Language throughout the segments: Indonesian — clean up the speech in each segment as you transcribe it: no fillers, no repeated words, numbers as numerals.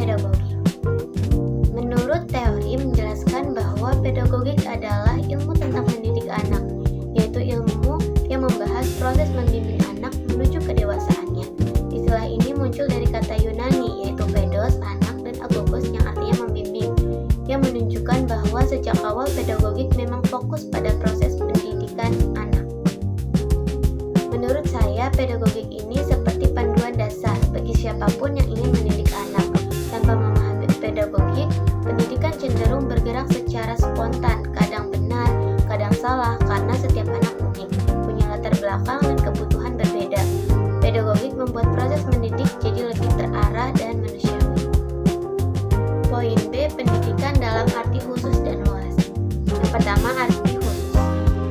pedagogik. Menurut teori menjelaskan bahwa pedagogik adalah ilmu tentang mendidik anak, yaitu ilmu yang membahas proses membimbing anak menuju kedewasaannya. Istilah ini muncul dari kata Yunani, yaitu pedos, anak, dan agogos yang artinya membimbing, yang menunjukkan bahwa sejak awal pedagogik memang fokus pada proses pendidikan anak. Menurut saya, pedagogik ini seperti panduan dasar bagi siapapun yang ingin mendidik anak. Tanpa memahami pedagogik, pendidikan cenderung bergerak secara spontan, kadang benar, kadang salah, karena setiap anak unik, punya latar belakang dan kebutuhan berbeda. Pedagogik membuat proses mendidik jadi lebih terarah dan manusiawi. Poin B, pendidikan dalam arti khusus dan luas. Yang pertama, arti khusus.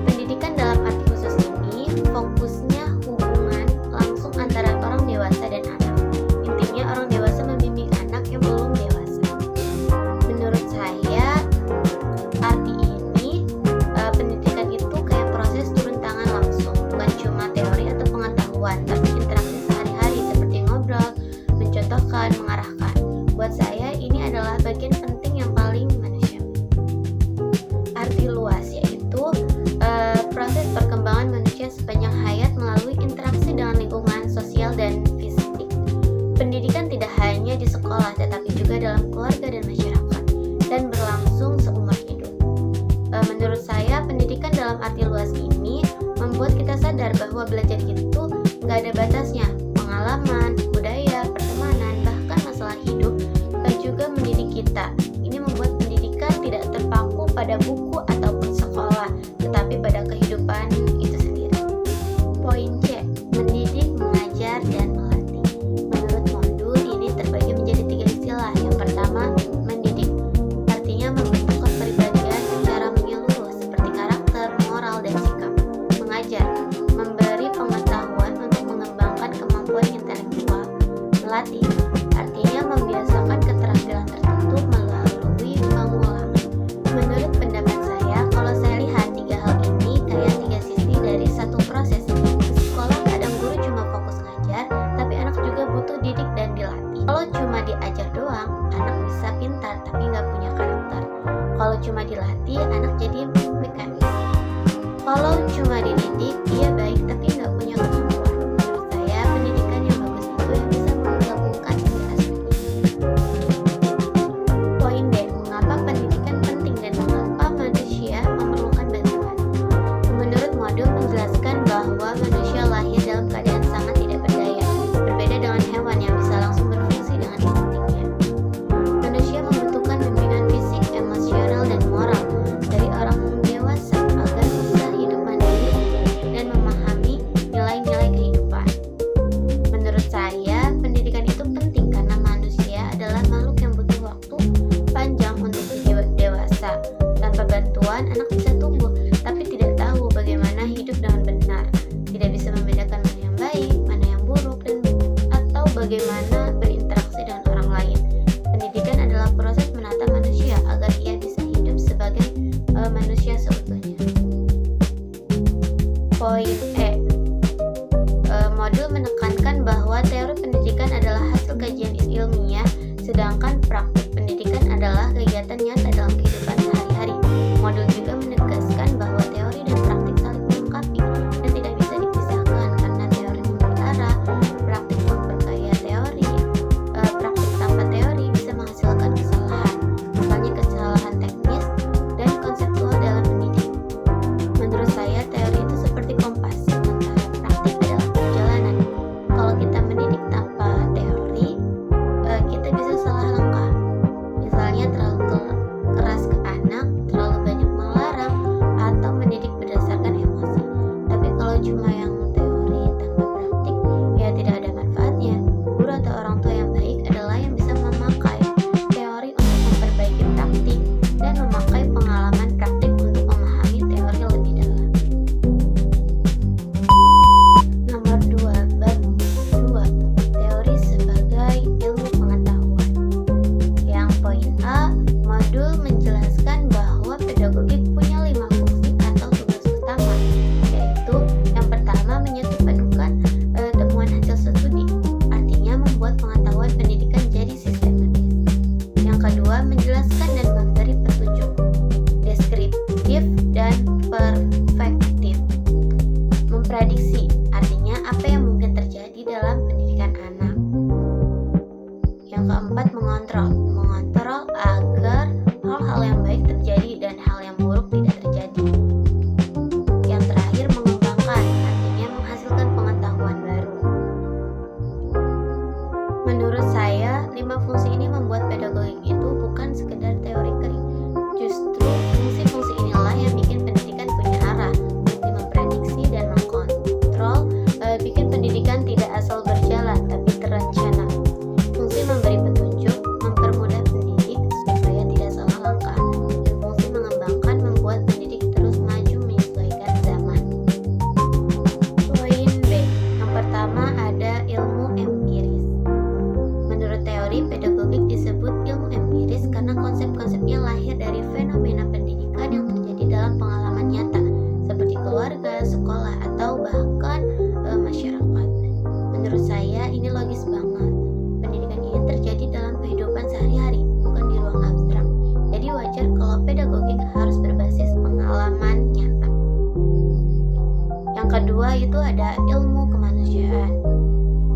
Pendidikan dalam arti khusus ini fokusnya hubungan langsung antara orang dewasa dan anak. Intinya orang dewasa membimbing anak yang belum dewasa. Menurut saya, arti ini pendidikan itu kayak proses turun tangan langsung, bukan cuma teori atau pengetahuan, tapi interaksi sehari-hari seperti ngobrol, mencontohkan, mengarahkan. Buat saya ini adalah bagian penting yang paling manusiawi. Arti luas yaitu proses perkembangan manusia sepanjang hayat melalui interaksi dengan lingkungan sosial dan fisik. Pendidikan tidak hanya di sekolah, tetapi juga dalam keluarga dan masyarakat, dan berlangsung seumur hidup. Menurut saya, pendidikan dalam arti luas ini membuat kita sadar bahwa belajar itu nggak ada batasnya. Pengalaman, budaya, pertemanan, bahkan masalah hidup juga mendidik kita. Ini membuat pendidikan tidak terpaku pada buku ataupun sekolah, tetapi pada kehidupan itu sendiri. Poin C, mendidik, mengajar, dan melatih. Menurut modul ini terbagi menjadi 3 istilah. Yang pertama, mendidik. Artinya membentuk kepribadian secara menyeluruh seperti karakter, moral, dan sikap. Mengajar, memberi pengetahuan untuk mengembangkan kemampuan intelektual. Melatih, artinya membiasakan keterampilan tertentu melalui pengulangan. Menurut pendapat saya, kalau saya lihat 3 hal ini kayak 3 sisi dari satu proses. Di sekolah kadang guru cuma fokus ngajar, tapi anak juga butuh didik dan dilatih. Kalau cuma diajar doang, anak bisa pintar tapi nggak punya karakter. Kalau cuma dilatih, anak jadi mekanis. Kalau cuma dididik, dia baik tapi nggak punya kemampuan. Menurut saya, pendidikan yang bagus itu yang bisa menggabungkan tiga aspek ini. Poin D, mengapa pendidikan penting dan mengapa manusia memerlukan bantuan. Menurut modul menjelaskan bahwa manusia lahir dalam keadaan sangat tidak berdaya, berbeda dengan hewan yang bisa langsung berfungsi dengan instingnya. Manusia membutuhkan bimbingan fisik, emosional, dan moral dari orang dewasa agar bisa hidup mandiri dan memahami nilai-nilai kehidupan. Menurut saya, pendidikan itu penting karena manusia adalah makhluk yang butuh waktu panjang untuk dewasa. Tanpa bantuan, anak bisa tumbuh, tapi tidak tahu bagaimana hidup dengan benar. Tidak bisa membedakan mana yang baik, mana yang buruk, dan atau bagaimana berinteraksi dengan orang lain. Pendidikan adalah proses menata manusia agar ia bisa hidup sebagai manusia seutuhnya. Poin E, modul menekankan bahwa teori pendidikan adalah hasil kajian ilmiah, sedangkan praktik pendidikan adalah kegiatan nyata dalam kehidupan sehari-hari. Modul juga menegaskan bahwa teori dan praktik saling melengkapi dan tidak bisa dipisahkan karena teori memperkara, praktik memperkaya teori. Praktik tanpa teori bisa menghasilkan kesalahan, misalnya kesalahan teknis dan konseptual dalam mendidik. Menurut saya, teori itu seperti kompas, sementara praktik adalah perjalanan. Kalau kita mendidik tanpa teori, kita bisa salah langkah. Misalnya terlalu keras Fungsi-fungsi ini membuat pedagogik itu bukan sekedar teori kering. Justru fungsi-fungsi inilah yang bikin pendidikan punya arah, mesti memprediksi dan mengkontrol, bikin pendidikan tidak asal berjalan tapi terencana. Fungsi memberi petunjuk, mempermudah pendidik supaya tidak salah langkah, dan fungsi mengembangkan membuat pendidik terus maju menyesuaikan zaman. Poin B, yang pertama ada ilmu empiris. Menurut teori, pedagogik disebut ilmu empiris karena konsep-konsepnya lahir dari fenomena pendidikan yang terjadi dalam pengalaman nyata, seperti keluarga, sekolah, atau bahkan masyarakat. Menurut saya ini logis banget. Pendidikan ini terjadi dalam kehidupan sehari-hari, bukan di ruang abstrak. Jadi wajar kalau pedagogik harus berbasis pengalaman nyata. Yang kedua itu ada ilmu kemanusiaan.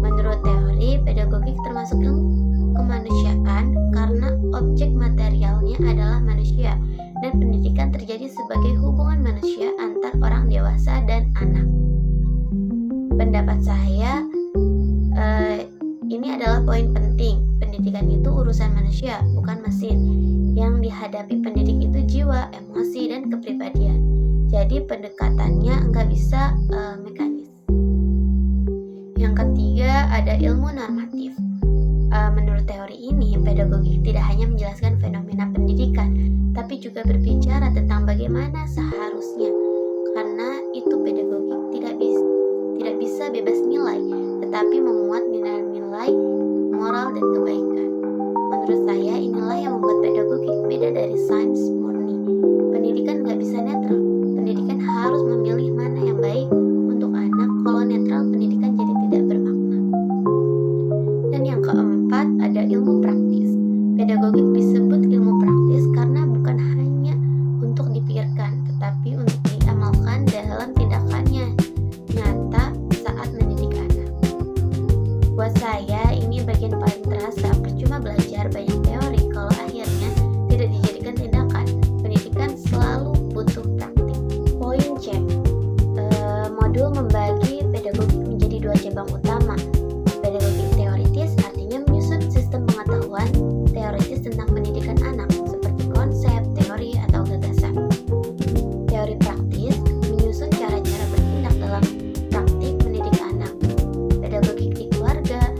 Menurut teori, pedagogik termasuk ilmu kemanusiaan karena objek materialnya adalah manusia dan pendidikan terjadi sebagai hubungan manusia antar orang dewasa dan anak. Pendapat saya, ini adalah poin penting. Pendidikan itu urusan manusia, bukan mesin. Yang dihadapi pendidik itu jiwa, emosi, dan kepribadian. Jadi pendekatannya nggak bisa mekanis. Yang ketiga ada ilmu normatif. Menurut teori ini, pedagogik tidak hanya menjelaskan fenomena pendidikan, tapi juga berbicara tentang bagaimana seharusnya. Karena itu pedagogik tidak bisa bebas nilai, tetapi memuat nilai-nilai moral dan kebaikan. Menurut saya inilah yang membuat pedagogik beda dari sains murni. Pendidikan nggak bisa netral. Pendidikan harus memilih mana yang baik untuk anak. Kalau netral, pendidikan jadi tidak bermakna. Dan yang keempat ada ilmu praktis. Pedagogik disebut ilmu praktis karena bukan hanya untuk dipikirkan, tetapi untuk diamalkan dalam tindakannya nyata saat mendidik anak. Buat saya ini bagian paling terasa. Percuma belajar banyak teori kalau akhirnya tidak dijadikan tindakan. Pendidikan selalu butuh praktik. Poin C, modul membagi pedagogik menjadi dua cabang utama. Pedagogik teoritis artinya menyusun sistem pengetahuan teoritis tentang pendidikan anak seperti konsep, teori, atau gagasan. Teori praktis menyusun cara-cara bertindak dalam praktik mendidik anak. Pedagogik di keluarga,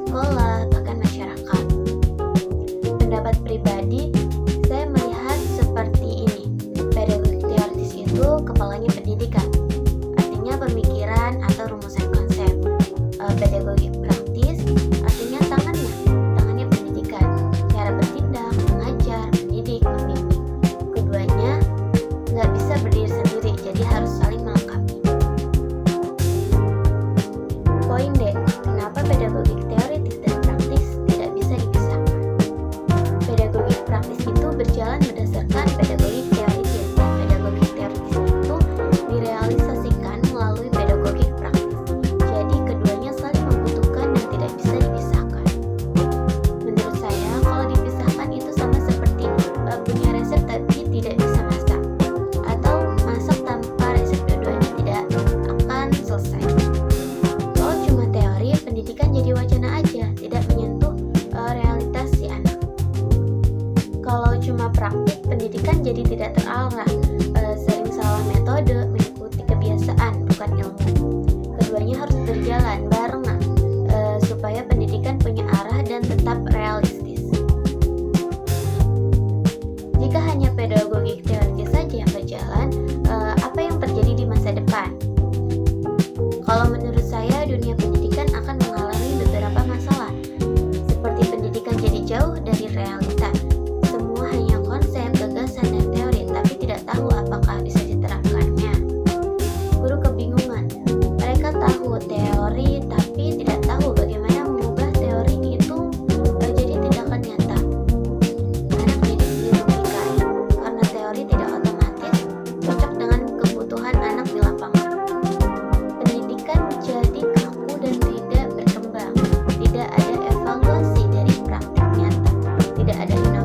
sekolah, bahkan masyarakat. Pendapat pribadi, saya melihat seperti ini. Pedagogik teoritis itu kepalanya pendidikan, artinya pemikiran atau rumusan konsep. Pedagogik praktis artinya tangannya pendidikan, cara bertindak, mengajar, mendidik, membimbing. Keduanya nggak bisa berdiri sendiri, jadi harus saling melengkapi. Poin D, kenapa pedagogik teoritis dan praktis tidak bisa dipisahkan? Pedagogik praktis itu berjalan berdasarkan pedagogik teoritis, dan pedagogik teoritis itu direalisasikan melalui pedagogik praktis. Jadi keduanya saling membutuhkan dan tidak bisa dipisahkan. Menurut saya, kalau dipisahkan itu sama seperti punya resep tapi tidak bisa masak, atau masak tanpa resep, dua-duanya tidak akan selesai. Kalau cuma teori, pendidikan jadi wacana aja, tidak menyentuh realitas si anak. Kalau cuma praktik, pendidikan jadi tidak terarah, sering salah metode, mengikuti kebiasaan, bukan ilmu. Keduanya harus berjalan barengan supaya pendidikan punya arah dan tetap realistis. Jika hanya pedagogik teoritis saja yang berjalan, apa yang terjadi di masa depan? Kalau menurut saya, dunia pendidikan akan mengalami beberapa masalah, seperti pendidikan jadi jauh dari realita. Semua hanya konsep, gagasan, dan teori, tapi tidak tahu apakah bisa diterapkannya. Guru kebingungan. Mereka tahu teori, tapi tidak tahu bagaimana mengubah teori itu jadi tindakan nyata. Anak didik dirugikan karena teori tidak otomatis cocok dengan kebutuhan anak di lapangan. Pendidikan jadi kaku dan tidak berkembang. Tidak ada evaluasi dari praktik nyata. Tidak ada inovasi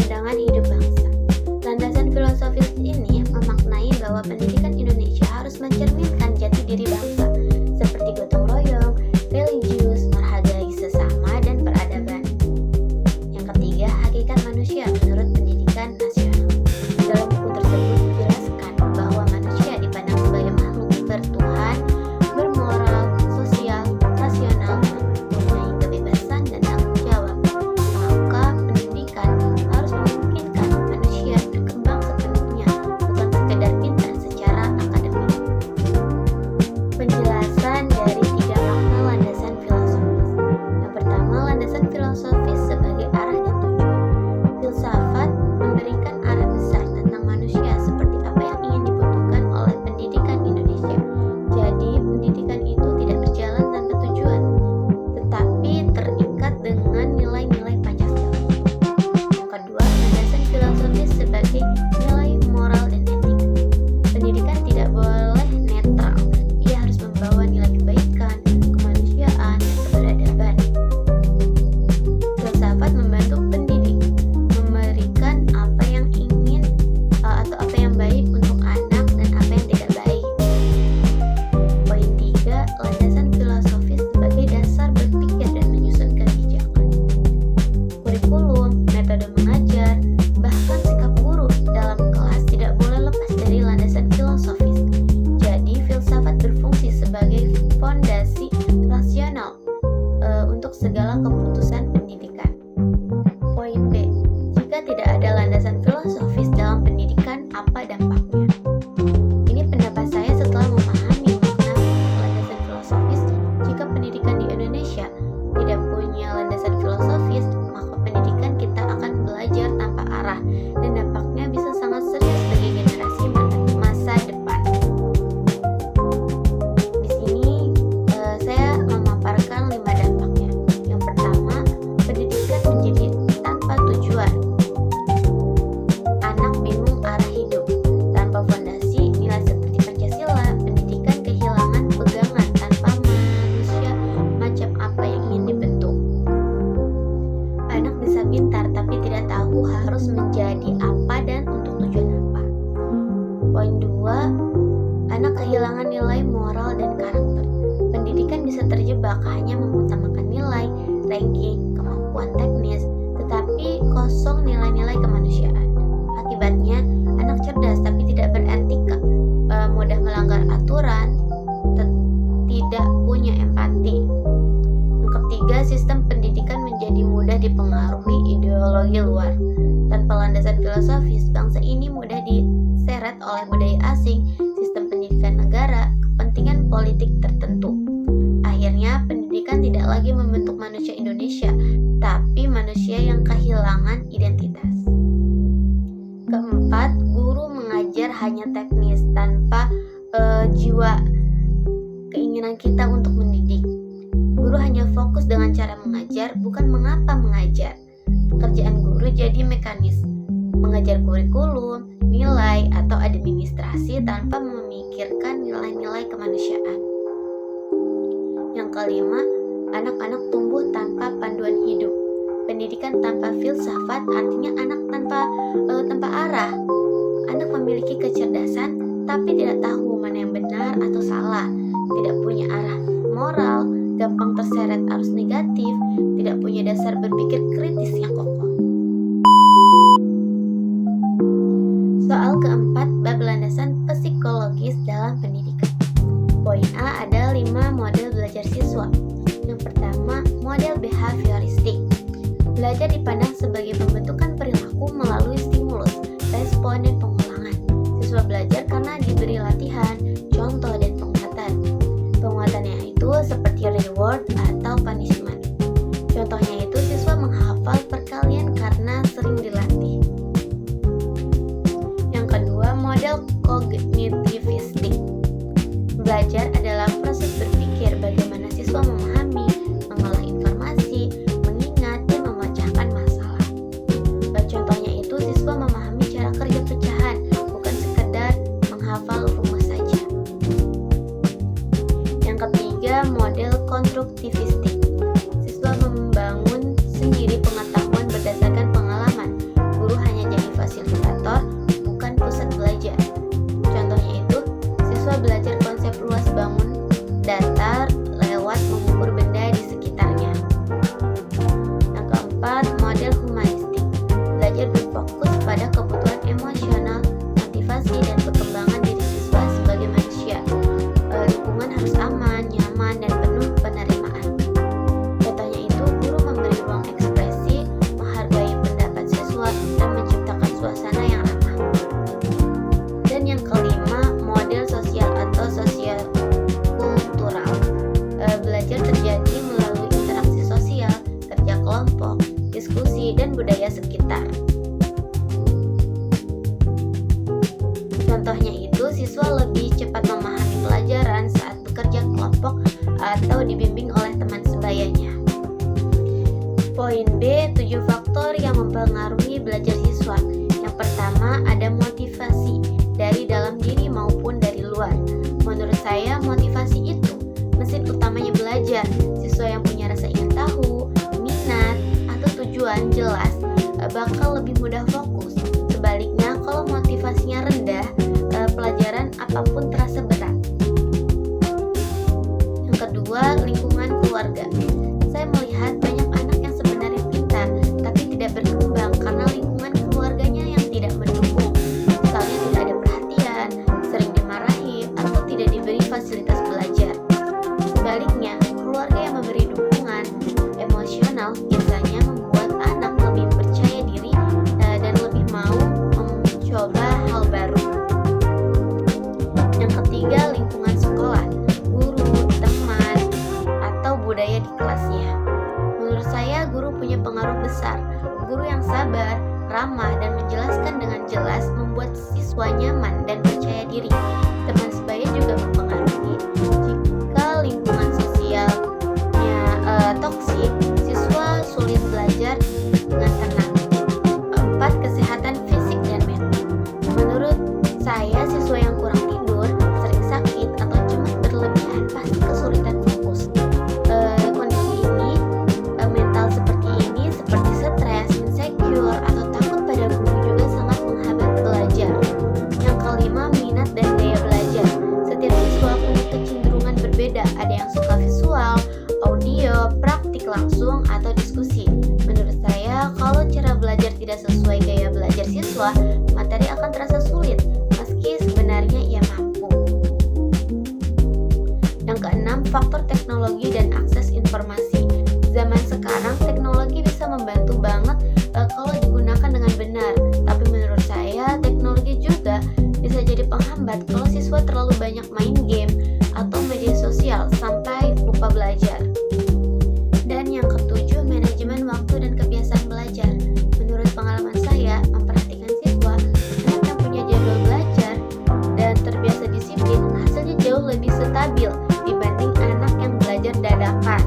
pandangan hidup bangsa. Landasan filosofis ini memaknai bahwa pendidikan Indonesia harus mencerminkan jati diri bangsa, seperti gotong royong, religius, menghargai sesama, dan peradaban. Yang ketiga, hakikat manusia menurut pendidikan nasional. Dalam buku tersebut dijelaskan bahwa manusia dipandang sebagai makhluk bertuhan, bermoral, sosial, rasional, mempunyai kebebasan dan tanggung jawab. Maka pendidikan harus memungkinkan manusia berkembang sepenuhnya, bukan sekedar pintar secara akademik. Penjelasan dari 3 makna landasan filosofis. Yang pertama, landasan filosofis sebagai arah dan tujuan. Filsafat memberikan arah besar tentang manusia seperti apa yang ingin dibutuhkan oleh pendidikan Indonesia. Jadi, pendidikan itu tidak berjalan tanpa tujuan, tetapi terikat dengan nilai-nilai Pancasila. Yang kedua, landasan filosofis sebagai nilai moral dan etika. Pendidikan tidak boleh netral, ia harus membawa nilai kebaikan, kemanusiaan, dan keberadaban. Filsafat membantu pendidik memberikan apa yang ingin atau apa yang baik untuk anak dan apa yang tidak baik. Poin 3, landasan filosofis sebagai dasar berpikir dan menyusun kebijakan. Kurikulum, metode mengajar, bahkan sikap guru dalam kelas tidak boleh lepas dari landasan filosofis. Jadi, filsafat berfungsi sebagai fondasi rasional untuk segala keputusan pendidikan. Poin B, jika tidak ada landasan filosofis dalam pendidikan, apa dampaknya? Ini pendapat saya setelah memahami makna landasan filosofis. Jika pendidikan di Indonesia tidak punya landasan filosofis, maka pendidikan kita akan belajar tanpa arah, dan dampaknya bisa sangat serius bagi generasi masa depan. Di sini saya memaparkan 5 dampaknya. Yang pertama, pendidikan menjadi tanpa tujuan. Anak bingung arah hidup. Tanpa fondasi nilai seperti Pancasila, pendidikan kehilangan pegangan tanpa manusia macam apa yang ingin dibentuk. Anak bisa pintar tapi tidak tahu harus menjadi apa dan untuk tujuan apa. Poin 2, anak kehilangan nilai moral dan karakter. Pendidikan bisa terjebak hanya mengutamakan nilai, ranking, kemampuan teknis, tetapi kosong nilai-nilai kemanusiaan. Akibatnya, anak cerdas tapi tidak beretika, mudah melanggar aturan, tidak punya empati. Yang ketiga, sistem pendidikan menjadi mudah dipengaruhi ideologi luar. Tanpa landasan filosofis, bangsa ini mudah diseret oleh budaya asing, sistem pendidikan negara, kepentingan politik tertentu. Akhirnya, pendidikan tidak lagi membentuk manusia Indonesia, tapi manusia yang kehilangan identitas. Keempat, guru mengajar hanya teknis tanpa jiwa keinginan kita untuk mendidik. Guru hanya fokus dengan cara mengajar, bukan mengapa mengajar. Pekerjaan guru jadi mekanis, mengajar kurikulum, nilai, atau administrasi tanpa memikirkan nilai-nilai kemanusiaan. Yang kelima, anak-anak tumbuh tanpa panduan hidup. Pendidikan tanpa filsafat artinya anak tanpa arah. Anak memiliki kecerdasan tapi tidak tahu mana yang benar atau salah, tidak punya arah moral, gampang terseret arus negatif, tidak punya dasar berpikir kritis yang kokoh. Soal keempat, bab landasan psikologis dalam pendidikan. Poin A, ada 5 model belajar siswa. Yang pertama, model behavioristik. Belajar dipandang sebagai pembentukan perilaku melalui stimulus, respon, dan pengulangan. Siswa belajar karena diberi latihan, contoh, dan penguatan. Penguatannya itu seperti reward atau punishment. Contohnya itu siswa menghafal perkalian karena sering dilatih. Yang kedua, model kognitivistik. Belajar adalah proses berpikir bagaimana siswa memahami, mengolah informasi, mengingat, dan memecahkan masalah. Contohnya itu siswa pada kebutuhan emosional, motivasi, dan perkembangan diri siswa sebagai manusia. Lingkungan harus aman, nyaman, dan penuh penerimaan. Contohnya itu, guru memberi ruang ekspresi, menghargai pendapat siswa, dan menciptakan suasana yang ramah. Dan yang kelima, model sosial atau sosial kultural. Belajar terjadi melalui interaksi sosial, kerja kelompok, diskusi, dan budaya sekitar. Contohnya itu, siswa lebih cepat memahami pelajaran saat bekerja kelompok atau dibimbing oleh teman sebayanya. Poin B, 7 faktor yang mempengaruhi belajar siswa. Yang pertama, ada motivasi dari dalam diri maupun dari luar. Menurut saya, motivasi itu mesin utamanya belajar. Siswa yang punya rasa ingin tahu, minat, atau tujuan jelas bakal lebih mudah fokus. Sebaliknya, kalau motivasinya rendah, pelajaran apapun terasa berat. Yang kedua, lingkungan keluarga. Saya melihat banyak anak yang sebenarnya pintar, tapi tidak berkembang karena lingkungan keluarganya yang tidak mendukung. Misalnya tidak ada perhatian, sering dimarahi, atau tidak diberi fasilitas belajar. Sebaliknya, keluarga yang memberi dukungan emosional biasanya membuat anak lebih percaya diri dan lebih mau mencoba hal baru. Yang ketiga, lingkungan sekolah, guru, teman, atau budaya di kelasnya. Menurut saya, guru punya pengaruh besar. Guru yang sabar, ramah, dan menjelaskan dengan jelas membuat siswa nyaman dan percaya diri. Teman sebaya juga mempengaruhi. Jika lingkungan sosialnya toksik, siswa sulit belajar dengan tenang. 4. Kesehatan fisik dan mental. Menurut saya, siswa yang kurang tidur, sering sakit, atau cemas berlebihan pasti kesulitan fokus. Kondisi ini, mental seperti ini, seperti stres, insecure, atau takut pada guru juga sangat menghambat belajar. Yang kelima, minat dan daya belajar. Setiap siswa punya kecenderungan berbeda. Ada yang suka visual, audio, praktik langsung, atau diskusi. Menurut saya, kalau cara belajar tidak sesuai gaya belajar siswa, materi akan terasa sulit, meski sebenarnya ia mampu. Yang keenam, faktor teknologi dan akses informasi. Zaman sekarang, teknologi bisa membantu banget kalau digunakan dengan benar. Tapi menurut saya, teknologi juga bisa jadi penghambat kalau siswa terlalu banyak main game atau media sosial sampai lupa belajar. Dan yang ketujuh, manajemen waktu dan kebiasaan belajar. Menurut pengalaman saya, memperhatikan siswa, anak yang punya jadwal belajar dan terbiasa disiplin, hasilnya jauh lebih stabil dibanding anak yang belajar dadakan.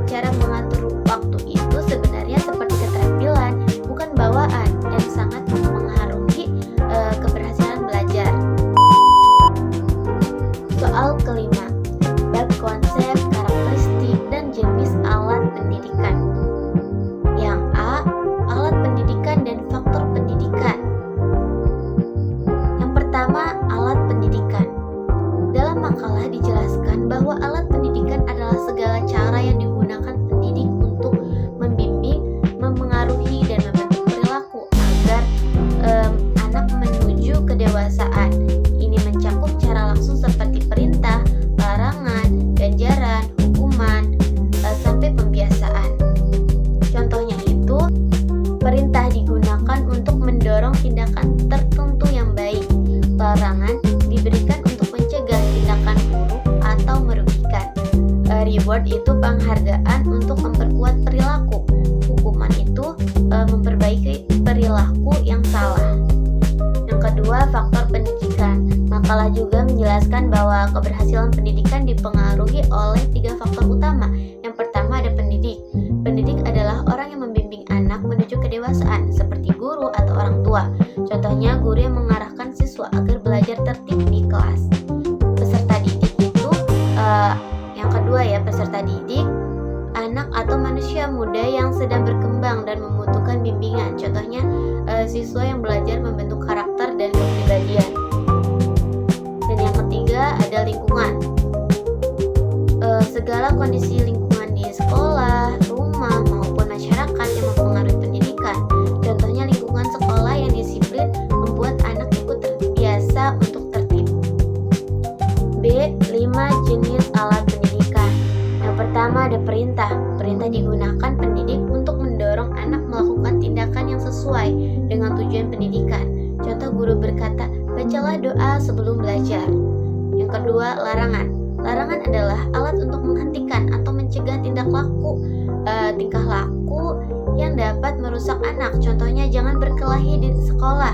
Cara mengatur waktu itu sebenarnya seperti keterampilan, bukan bawaan, dan sangat mempengaruhi keberhasilan belajar. Soal kelima, bab konsep, karakteristik, dan jenis alat pendidikan. Yang A, alat pendidikan dan faktor pendidikan. Yang pertama, alat pendidikan. Dalam makalah dijelaskan bahwa alat pendidikan adalah segala cara yang digunakan pendidik untuk membimbing, memengaruhi, dan membentuk perilaku agar anak menuju kedewasaan. Ini mencakup cara langsung seperti perintah, larangan, ganjaran, hukuman, sampai pembiasaan. Contohnya itu, perintah digunakan untuk mendorong tindakan tertentu yang baik. Larangan diberikan untuk mencegah tindakan buruk atau merugikan. Reward itu penghargaan untuk memperkuat perilaku. Hukuman itu memperbaiki perilaku yang salah. Yang kedua, faktor pendidikan. Makalah juga menjelaskan bahwa keberhasilan pendidikan dipengaruhi oleh 3 faktor utama. Yang pertama ada pendidik. Pendidik adalah orang yang membimbing anak menuju kedewasaan, seperti guru atau orang tua. Contohnya, guru yang mengarahkan siswa agar belajar tertib di kelas. Peserta didik itu yang kedua ya, peserta didik, anak atau manusia muda yang sedang berkembang dan membutuhkan bimbingan. Contohnya, siswa yang belajar membentuk karakter dan kepribadian. Dan yang ketiga ada lingkungan. Segala kondisi lingkungan di sekolah, rumah, maupun masyarakat yang mempengaruhi pendidikan. Contohnya lingkungan sekolah yang disiplin Bacalah doa sebelum belajar. Yang kedua, larangan. Larangan adalah alat untuk menghentikan atau mencegah tingkah laku yang dapat merusak anak. Contohnya, jangan berkelahi di sekolah.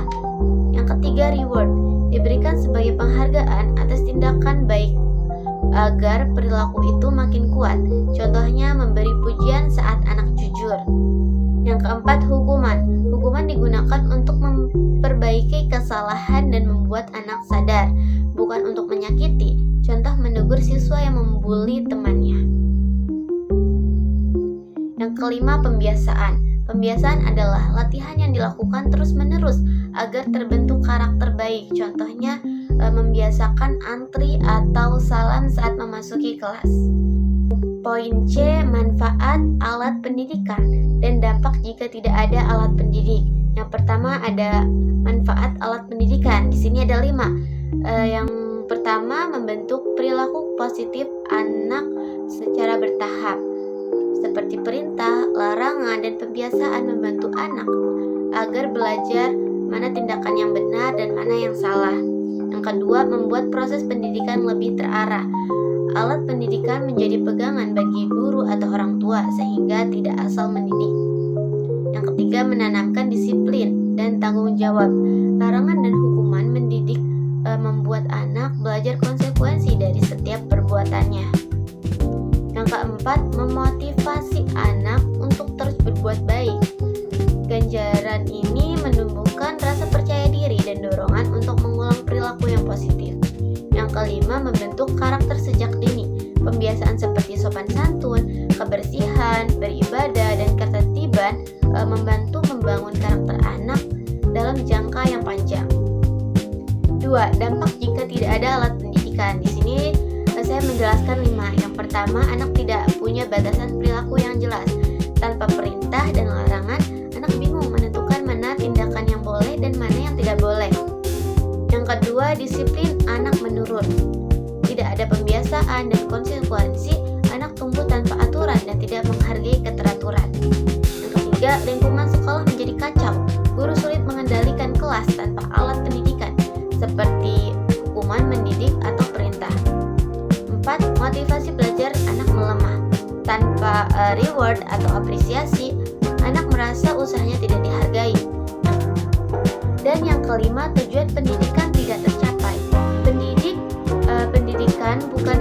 Yang ketiga, reward. Diberikan sebagai penghargaan atas tindakan baik agar perilaku itu makin kuat. Contohnya, memberi pujian saat anak jujur. Yang keempat, hukuman. Hukuman digunakan untuk memperbaiki kesalahan dan membuat anak sadar, bukan untuk menyakiti. Contoh, menegur siswa yang membuli temannya. Yang kelima, pembiasaan. Pembiasaan adalah latihan yang dilakukan terus-menerus agar terbentuk karakter baik. Contohnya, membiasakan antri atau salam saat memasuki kelas. Poin C, manfaat alat pendidikan dan dampak jika tidak ada alat pendidik. Yang pertama ada manfaat alat pendidikan. Di sini ada 5. Yang pertama, membentuk perilaku positif anak secara bertahap, seperti perintah, larangan, dan pembiasaan membantu anak agar belajar mana tindakan yang benar dan mana yang salah. Yang kedua, membuat proses pendidikan lebih terarah. Alat pendidikan menjadi pegangan bagi guru atau orang tua sehingga tidak asal mendidik. Yang ketiga, menanamkan disiplin dan tanggung jawab. Larangan dan hukuman mendidik membuat anak belajar konsekuensi dari setiap perbuatannya. Yang keempat, memotivasi anak untuk terus berbuat baik. Ganjaran ini menumbuhkan rasa percaya diri dan dorongan untuk mengulang perilaku yang positif. Yang kelima, membentuk karakter sejak dini. Pembiasaan seperti sopan santun, kebersihan, beribadah, dan ketertiban membantu membangun karakter anak dalam jangka yang panjang. 2. Dampak jika tidak ada alat pendidikan. Di sini saya menjelaskan 5. Yang pertama, anak tidak punya batasan perilaku yang jelas. Tanpa perintah dan larangan, anak bingung menentukan mana tindakan yang boleh dan mana yang tidak boleh. Yang kedua, disiplin anak menurun. Tidak ada pembiasaan dan konsekuensi, anak tumbuh tanpa aturan dan tidak menghargai keteraturan. Yang ketiga, lingkungan sekolah menjadi kacau. Guru sulit mengendalikan kelas tanpa alat pendidikan, seperti hukuman mendidik atau perintah. 4. Motivasi belajar anak melemah. Tanpa reward atau apresiasi, anak merasa usahanya tidak dihargai. Dan yang kelima, tujuan pendidikan tidak tercapai. Pendidikan bukan